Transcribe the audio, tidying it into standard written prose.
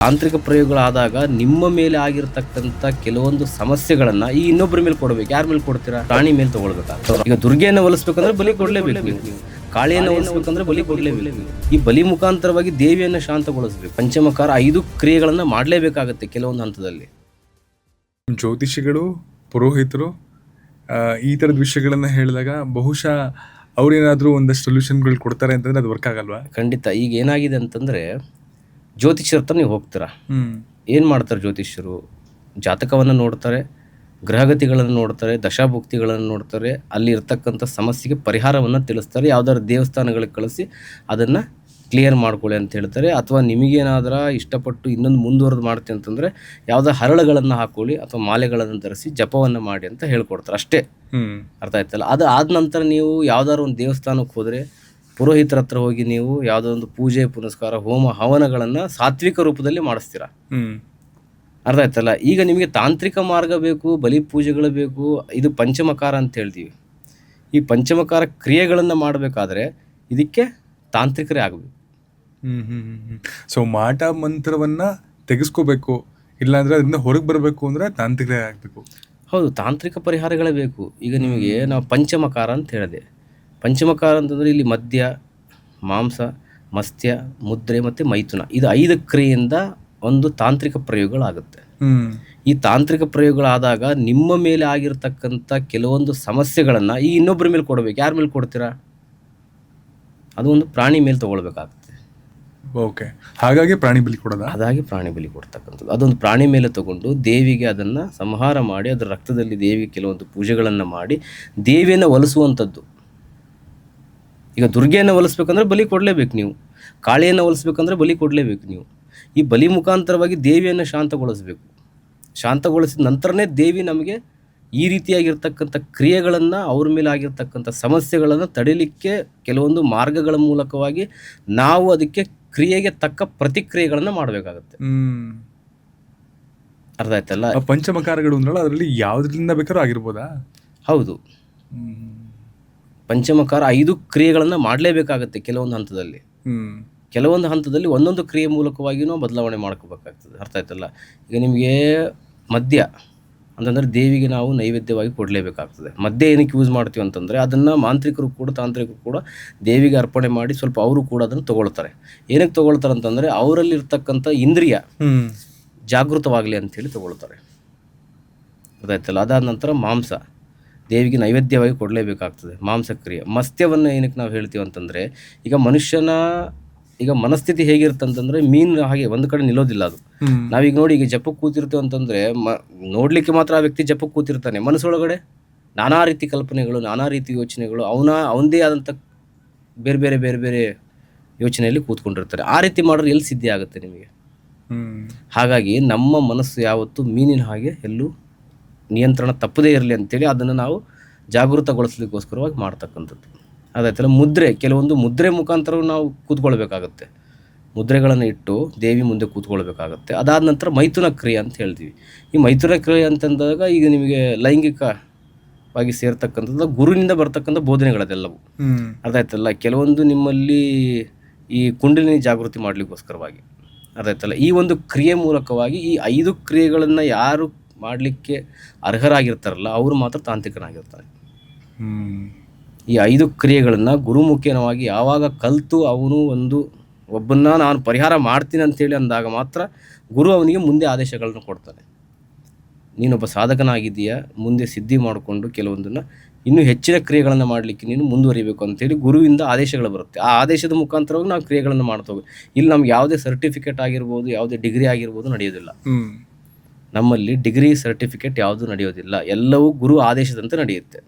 ತಾಂತ್ರಿಕ ಪ್ರಯೋಗಗಳಾದಾಗ ನಿಮ್ಮ ಮೇಲೆ ಆಗಿರತಕ್ಕಂತ ಕೆಲವೊಂದು ಸಮಸ್ಯೆಗಳನ್ನ ಈ ಇನ್ನೊಬ್ಬರ ಮೇಲೆ ಕೊಡಬೇಕು. ಯಾರ ಮೇಲೆ ಕೊಡ್ತೀರಾ? ಪ್ರಾಣಿ ಮೇಲೆ ತಗೊಳ್ಬೇಕಾಗ್ತದೆ. ಈಗ ದುರ್ಗೆಯನ್ನು ಒಲಿಸ್ಬೇಕಂದ್ರೆ ಬಲಿ ಕೊಡ್ಲೇಬೇಕು ನೀವು. ಕಾಳಿಯನ್ನು ಒಲಿಸ್ಬೇಕಂದ್ರೆ ಬಲಿ ಕೊಡ್ಲೇಬೇಕು. ಈ ಬಲಿ ಮುಖಾಂತರವಾಗಿ ದೇವಿಯನ್ನ ಶಾಂತಗೊಳಿಸ್ಬೇಕು. ಪಂಚಮಕಾರ 5 ಕ್ರಿಯೆಗಳನ್ನ ಮಾಡಲೇಬೇಕಾಗತ್ತೆ ಕೆಲವೊಂದು ಹಂತದಲ್ಲಿ. ಜ್ಯೋತಿಷಿಗಳು, ಪುರೋಹಿತರು ಈ ಥರದ ವಿಷಯಗಳನ್ನ ಹೇಳಿದಾಗ ಬಹುಶಃ ಅವ್ರೇನಾದ್ರೂ ಒಂದಷ್ಟು ಸೊಲ್ಯೂಷನ್ಗಳು ಕೊಡ್ತಾರೆ ಅಂತಂದ್ರೆ ಅದು ವರ್ಕ್ ಆಗಲ್ವಾ? ಖಂಡಿತ. ಈಗ ಏನಾಗಿದೆ ಅಂತಂದ್ರೆ, ಜ್ಯೋತಿಷ್ಯರ ಹತ್ರ ನೀವು ಹೋಗ್ತೀರಾ, ಏನು ಮಾಡ್ತಾರೆ ಜ್ಯೋತಿಷ್ಯರು? ಜಾತಕವನ್ನು ನೋಡ್ತಾರೆ, ಗ್ರಹಗತಿಗಳನ್ನು ನೋಡ್ತಾರೆ, ದಶಾಭುಕ್ತಿಗಳನ್ನು ನೋಡ್ತಾರೆ, ಅಲ್ಲಿ ಇರ್ತಕ್ಕಂಥ ಸಮಸ್ಯೆಗೆ ಪರಿಹಾರವನ್ನು ತಿಳಿಸ್ತಾರೆ. ಯಾವ್ದಾದ್ರು ದೇವಸ್ಥಾನಗಳಿಗೆ ಕಳಿಸಿ ಅದನ್ನು ಕ್ಲಿಯರ್ ಮಾಡ್ಕೊಳ್ಳಿ ಅಂತ ಹೇಳ್ತಾರೆ. ಅಥವಾ ನಿಮಗೇನಾದ್ರೂ ಇಷ್ಟಪಟ್ಟು ಇನ್ನೊಂದು ಮುಂದುವರೆದು ಮಾಡ್ತೀನಿ ಅಂತಂದರೆ ಯಾವುದೋ ಹರಳುಗಳನ್ನು ಹಾಕೊಳ್ಳಿ ಅಥವಾ ಮಾಲೆಗಳನ್ನು ಧರಿಸಿ ಜಪವನ್ನು ಮಾಡಿ ಅಂತ ಹೇಳ್ಕೊಡ್ತಾರೆ. ಅಷ್ಟೇ. ಅರ್ಥ ಆಯ್ತಲ್ಲ? ಅದು ಆದ ನಂತರ ನೀವು ಯಾವ್ದಾದ್ರು ಒಂದು ದೇವಸ್ಥಾನಕ್ಕೆ ಹೋದರೆ ಪುರೋಹಿತರ ಹತ್ರ ಹೋಗಿ ನೀವು ಯಾವುದೋ ಒಂದು ಪೂಜೆ ಪುನಸ್ಕಾರ, ಹೋಮ ಹವನಗಳನ್ನು ಸಾತ್ವಿಕ ರೂಪದಲ್ಲಿ ಮಾಡಿಸ್ತೀರಾ. ಅರ್ಥ ಆಯ್ತಲ್ಲ? ಈಗ ನಿಮಗೆ ತಾಂತ್ರಿಕ ಮಾರ್ಗ ಬೇಕು, ಬಲಿ ಪೂಜೆಗಳು ಬೇಕು. ಇದು ಪಂಚಮಕಾರ ಅಂತ ಹೇಳ್ತೀವಿ. ಈ ಪಂಚಮಕಾರ ಕ್ರಿಯೆಗಳನ್ನು ಮಾಡಬೇಕಾದ್ರೆ ಇದಕ್ಕೆ ತಾಂತ್ರಿಕರೇ ಆಗಬೇಕು. ಸೊ ಮಾಟ ಮಂತ್ರವನ್ನ ತೆಗೆಸ್ಕೋಬೇಕು, ಇಲ್ಲಾಂದ್ರೆ ಅದರಿಂದ ಹೊರಗೆ ಬರಬೇಕು ಅಂದ್ರೆ ತಾಂತ್ರಿಕರೇ ಆಗಬೇಕು. ಹೌದು, ತಾಂತ್ರಿಕ ಪರಿಹಾರಗಳೇ ಬೇಕು. ಈಗ ನಿಮಗೆ ನಾವು ಪಂಚಮಕಾರ ಅಂತ ಹೇಳಿದೆ. ಪಂಚಮಕಾರ ಅಂತಂದರೆ ಇಲ್ಲಿ ಮದ್ಯ, ಮಾಂಸ, ಮತ್ಸ್ಯ, ಮುದ್ರೆ ಮತ್ತು ಮೈಥುನ, ಇದು 5 ಕ್ರಿಯೆಯಿಂದ ಒಂದು ತಾಂತ್ರಿಕ ಪ್ರಯೋಗಗಳಾಗುತ್ತೆ. ಈ ತಾಂತ್ರಿಕ ಪ್ರಯೋಗಗಳಾದಾಗ ನಿಮ್ಮ ಮೇಲೆ ಆಗಿರ್ತಕ್ಕಂಥ ಕೆಲವೊಂದು ಸಮಸ್ಯೆಗಳನ್ನು ಈ ಇನ್ನೊಬ್ಬರ ಮೇಲೆ ಕೊಡಬೇಕು. ಯಾರ ಮೇಲೆ ಕೊಡ್ತೀರಾ? ಅದು ಒಂದು ಪ್ರಾಣಿ ಮೇಲೆ ತಗೊಳ್ಬೇಕಾಗುತ್ತೆ. ಓಕೆ, ಹಾಗಾಗಿ ಪ್ರಾಣಿ ಬಲಿ ಕೊಡೋದು. ಅದಾಗಿ ಪ್ರಾಣಿ ಬಲಿ ಕೊಡ್ತಕ್ಕಂಥದ್ದು. ಅದೊಂದು ಪ್ರಾಣಿ ಮೇಲೆ ತಗೊಂಡು ದೇವಿಗೆ ಅದನ್ನು ಸಂಹಾರ ಮಾಡಿ ಅದರ ರಕ್ತದಲ್ಲಿ ದೇವಿಗೆ ಕೆಲವೊಂದು ಪೂಜೆಗಳನ್ನು ಮಾಡಿ ದೇವಿಯನ್ನು ಒಲಿಸುವಂಥದ್ದು. ಈಗ ದುರ್ಗೆಯನ್ನು ಒಲಿಸ್ಬೇಕಂದ್ರೆ ಬಲಿ ಕೊಡಲೇಬೇಕು ನೀವು. ಕಾಳಿಯನ್ನು ಒಲಿಸ್ಬೇಕಂದ್ರೆ ಬಲಿ ಕೊಡಲೇಬೇಕು ನೀವು. ಈ ಬಲಿ ಮುಖಾಂತರವಾಗಿ ದೇವಿಯನ್ನು ಶಾಂತಗೊಳಿಸಬೇಕು. ಶಾಂತಗೊಳಿಸಿದ ನಂತರನೇ ದೇವಿ ನಮಗೆ ಈ ರೀತಿಯಾಗಿರ್ತಕ್ಕಂಥ ಕ್ರಿಯೆಗಳನ್ನು, ಅವ್ರ ಮೇಲೆ ಆಗಿರ್ತಕ್ಕಂಥ ಸಮಸ್ಯೆಗಳನ್ನು ತಡಿಲಿಕ್ಕೆ ಕೆಲವೊಂದು ಮಾರ್ಗಗಳ ಮೂಲಕವಾಗಿ ನಾವು ಅದಕ್ಕೆ ಕ್ರಿಯೆಗೆ ತಕ್ಕ ಪ್ರತಿಕ್ರಿಯೆಗಳನ್ನು ಮಾಡಬೇಕಾಗತ್ತೆ. ಅರ್ಥ ಆಯ್ತಲ್ಲ? ಪಂಚಮಕಾರಗಳು ಅಂದ್ರಲ್ಲ, ಅದರಲ್ಲಿ ಯಾವುದರಿಂದ ಬೇಕಾದ್ರೂ ಆಗಿರ್ಬೋದಾ? ಹೌದು, ಪಂಚಮಕಾರ 5 ಕ್ರಿಯೆಗಳನ್ನು ಮಾಡಲೇಬೇಕಾಗತ್ತೆ ಕೆಲವೊಂದು ಹಂತದಲ್ಲಿ. ಕೆಲವೊಂದು ಹಂತದಲ್ಲಿ ಒಂದೊಂದು ಕ್ರಿಯೆ ಮೂಲಕವಾಗಿ ನಾವು ಬದಲಾವಣೆ ಮಾಡ್ಕೋಬೇಕಾಗ್ತದೆ. ಅರ್ಥ ಆಯ್ತಲ್ಲ? ಈಗ ನಿಮಗೆ ಮದ್ಯ ಅಂತಂದರೆ ದೇವಿಗೆ ನಾವು ನೈವೇದ್ಯವಾಗಿ ಕೊಡಲೇಬೇಕಾಗ್ತದೆ. ಮದ್ಯ ಏನಕ್ಕೆ ಯೂಸ್ ಮಾಡ್ತೀವಿ ಅಂತಂದರೆ ಅದನ್ನು ಮಾಂತ್ರಿಕರು ಕೂಡ ತಾಂತ್ರಿಕರು ಕೂಡ ದೇವಿಗೆ ಅರ್ಪಣೆ ಮಾಡಿ ಸ್ವಲ್ಪ ಅವರು ಕೂಡ ಅದನ್ನು ತೊಗೊಳ್ತಾರೆ. ಏನಕ್ಕೆ ತೊಗೊಳ್ತಾರೆ ಅಂತಂದರೆ ಅವರಲ್ಲಿರ್ತಕ್ಕಂಥ ಇಂದ್ರಿಯ ಜಾಗೃತವಾಗಲಿ ಅಂಥೇಳಿ ತೊಗೊಳ್ತಾರೆ. ಅದಾಯ್ತಲ್ಲ? ಅದಾದ ನಂತರ ಮಾಂಸ ದೇವಿಗೆ ನೈವೇದ್ಯವಾಗಿ ಕೊಡಲೇಬೇಕಾಗ್ತದೆ, ಮಾಂಸಕ್ರಿಯೆ. ಮತ್ಸ್ಯವನ್ನು ಏನಕ್ಕೆ ನಾವು ಹೇಳ್ತೀವಿ ಅಂತಂದರೆ, ಈಗ ಮನುಷ್ಯನ ಈಗ ಮನಸ್ಥಿತಿ ಹೇಗಿರ್ತಂತಂದರೆ ಮೀನು ಹಾಗೆ ಒಂದು ಕಡೆ ನಿಲ್ಲೋದಿಲ್ಲ ಅದು. ನಾವೀಗ ನೋಡಿ, ಈಗ ಜಪಕ್ಕೆ ಕೂತಿರ್ತೀವಿ ಅಂತಂದರೆ ನೋಡಲಿಕ್ಕೆ ಮಾತ್ರ ಆ ವ್ಯಕ್ತಿ ಜಪಕ್ಕೆ ಕೂತಿರ್ತಾನೆ, ಮನಸ್ಸೊಳಗಡೆ ನಾನಾ ರೀತಿ ಕಲ್ಪನೆಗಳು, ನಾನಾ ರೀತಿ ಯೋಚನೆಗಳು, ಅವನದೇ ಆದಂಥ ಬೇರೆ ಬೇರೆ ಬೇರೆ ಬೇರೆ ಯೋಚನೆಯಲ್ಲಿ ಕೂತ್ಕೊಂಡಿರ್ತಾರೆ. ಆ ರೀತಿ ಮಾಡಿದ್ರೆ ಎಲ್ಲಿ ಸಿದ್ಧಿ ಆಗುತ್ತೆ ನಿಮಗೆ? ಹಾಗಾಗಿ ನಮ್ಮ ಮನಸ್ಸು ಯಾವತ್ತೂ ಮೀನಿನ ಹಾಗೆ ಎಲ್ಲೂ ನಿಯಂತ್ರಣ ತಪ್ಪದೇ ಇರಲಿ ಅಂತೇಳಿ ಅದನ್ನು ನಾವು ಜಾಗೃತಗೊಳಿಸ್ಲಿಕ್ಕೋಸ್ಕರವಾಗಿ ಮಾಡ್ತಕ್ಕಂಥದ್ದು. ಅದಾಯ್ತಲ್ಲ? ಮುದ್ರೆ, ಕೆಲವೊಂದು ಮುದ್ರೆ ಮುಖಾಂತರ ನಾವು ಕೂತ್ಕೊಳ್ಬೇಕಾಗತ್ತೆ. ಮುದ್ರೆಗಳನ್ನು ಇಟ್ಟು ದೇವಿ ಮುಂದೆ ಕೂತ್ಕೊಳ್ಬೇಕಾಗತ್ತೆ. ಅದಾದ ನಂತರ ಮೈಥುನ ಕ್ರಿಯೆ ಅಂತ ಹೇಳ್ತೀವಿ. ಈ ಮೈಥುನ ಕ್ರಿಯೆ ಅಂತಂದಾಗ ಈಗ ನಿಮಗೆ ಲೈಂಗಿಕವಾಗಿ ಸೇರ್ತಕ್ಕಂಥದ್ದು ಗುರುವಿನಿಂದ ಬರ್ತಕ್ಕಂಥ ಬೋಧನೆಗಳದೆಲ್ಲವು. ಅದಾಯ್ತಲ್ಲ? ಕೆಲವೊಂದು ನಿಮ್ಮಲ್ಲಿ ಈ ಕುಂಡಲಿನಿ ಜಾಗೃತಿ ಮಾಡಲಿಕ್ಕೋಸ್ಕರವಾಗಿ, ಅದಾಯ್ತಲ್ಲ? ಈ ಒಂದು ಕ್ರಿಯೆ ಮೂಲಕವಾಗಿ ಈ 5 ಕ್ರಿಯೆಗಳನ್ನು ಯಾರು ಮಾಡಲಿಕ್ಕೆ ಅರ್ಹರಾಗಿರ್ತಾರಲ್ಲ ಅವರು ಮಾತ್ರ ತಾಂತ್ರಿಕನಾಗಿರ್ತಾರೆ. ಈ 5 ಕ್ರಿಯೆಗಳನ್ನು ಗುರುಮುಖೇನವಾಗಿ ಯಾವಾಗ ಕಲಿತು ಅವನು ಒಬ್ಬನ್ನ ನಾನು ಪರಿಹಾರ ಮಾಡ್ತೀನಿ ಅಂತೇಳಿ ಅಂದಾಗ ಮಾತ್ರ ಗುರು ಅವನಿಗೆ ಮುಂದೆ ಆದೇಶಗಳನ್ನು ಕೊಡ್ತಾನೆ. ನೀನೊಬ್ಬ ಸಾಧಕನಾಗಿದ್ದೀಯಾ, ಮುಂದೆ ಸಿದ್ಧಿ ಮಾಡಿಕೊಂಡು ಕೆಲವೊಂದನ್ನು ಇನ್ನೂ ಹೆಚ್ಚಿನ ಕ್ರಿಯೆಗಳನ್ನು ಮಾಡಲಿಕ್ಕೆ ನೀನು ಮುಂದುವರಿಬೇಕು ಅಂತೇಳಿ ಗುರುವಿಂದ ಆದೇಶಗಳು ಬರುತ್ತೆ. ಆ ಆದೇಶದ ಮುಖಾಂತರವಾಗಿ ನಾವು ಕ್ರಿಯೆಗಳನ್ನು ಮಾಡ್ತೇವೆ. ಇಲ್ಲಿ ನಮ್ಗೆ ಯಾವುದೇ ಸರ್ಟಿಫಿಕೇಟ್ ಆಗಿರ್ಬೋದು, ಯಾವುದೇ ಡಿಗ್ರಿ ಆಗಿರ್ಬೋದು ನಡೆಯೋದಿಲ್ಲ. ನಮ್ಮಲ್ಲಿ ಡಿಗ್ರಿ ಸರ್ಟಿಫಿಕೇಟ್ ಯಾವುದು ನಡೆಯೋದಿಲ್ಲ. ಎಲ್ಲವೂ ಗುರು ಆದೇಶದಂತೆ ನಡೆಯುತ್ತೆ.